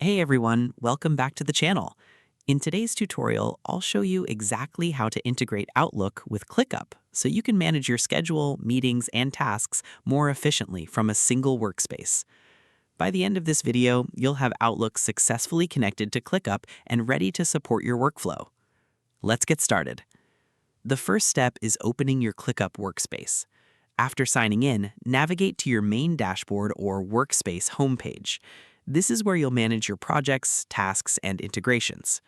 Hey everyone, welcome back to the channel. In today's tutorial, I'll show you exactly how to integrate Outlook with Clickup so you can manage your schedule, meetings, and tasks more efficiently from a single workspace. By the end of this video, you'll have Outlook successfully connected to Clickup and ready to support your workflow. Let's get started. The first step is opening your Clickup workspace. After signing in, navigate to your main dashboard or workspace homepage. This is where you'll manage your projects, tasks, and integrations.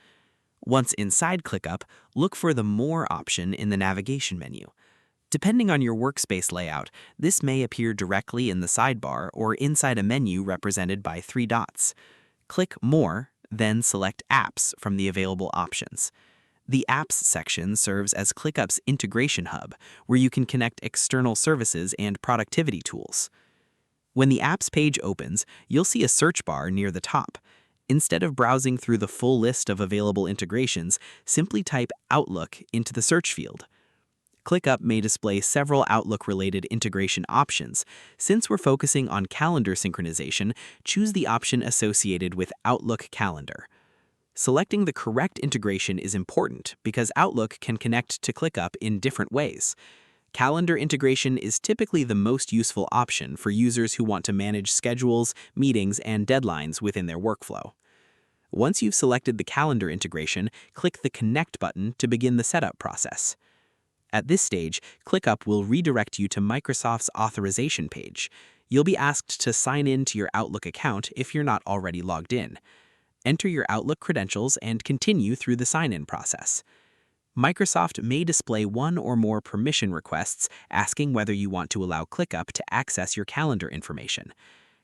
Once inside ClickUp, look for the More option in the navigation menu. Depending on your workspace layout, this may appear directly in the sidebar or inside a menu represented by three dots. Click More, then select Apps from the available options. The Apps section serves as ClickUp's integration hub, where you can connect external services and productivity tools. When the Apps page opens, you'll see a search bar near the top. Instead of browsing through the full list of available integrations, simply type Outlook into the search field. ClickUp may display several Outlook-related integration options. Since we're focusing on calendar synchronization, choose the option associated with Outlook Calendar. Selecting the correct integration is important because Outlook can connect to ClickUp in different ways. Calendar integration is typically the most useful option for users who want to manage schedules, meetings, and deadlines within their workflow. Once you've selected the calendar integration, click the Connect button to begin the setup process. At this stage, ClickUp will redirect you to Microsoft's authorization page. You'll be asked to sign in to your Outlook account if you're not already logged in. Enter your Outlook credentials and continue through the sign-in process. Microsoft may display one or more permission requests asking whether you want to allow ClickUp to access your calendar information.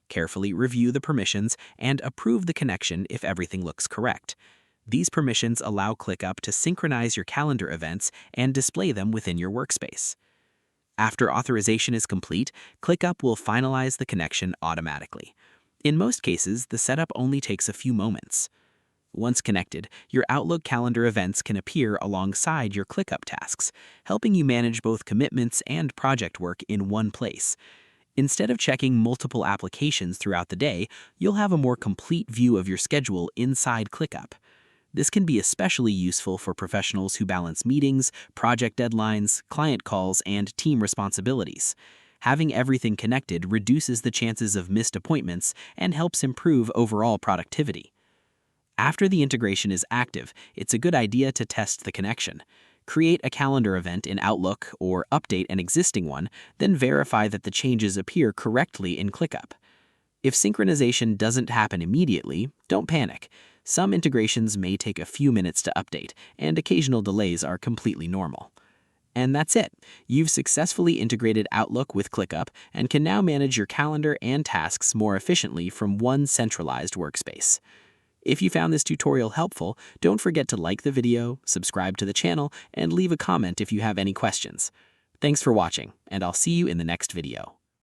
Carefully review the permissions and approve the connection if everything looks correct. These permissions allow ClickUp to synchronize your calendar events and display them within your workspace. After authorization is complete, ClickUp will finalize the connection automatically. In most cases, the setup only takes a few moments. Once connected, your Outlook calendar events can appear alongside your ClickUp tasks, helping you manage both commitments and project work in one place. Instead of checking multiple applications throughout the day, you'll have a more complete view of your schedule inside ClickUp. This can be especially useful for professionals who balance meetings, project deadlines, client calls, and team responsibilities. Having everything connected reduces the chances of missed appointments and helps improve overall productivity. After the integration is active, it's a good idea to test the connection. Create a calendar event in Outlook or update an existing one, then verify that the changes appear correctly in ClickUp. If synchronization doesn't happen immediately, don't panic. Some integrations may take a few minutes to update, and occasional delays are completely normal. And that's it. You've successfully integrated Outlook with ClickUp and can now manage your calendar and tasks more efficiently from one centralized workspace. If you found this tutorial helpful, don't forget to like the video, subscribe to the channel, and leave a comment if you have any questions. Thanks for watching, and I'll see you in the next video.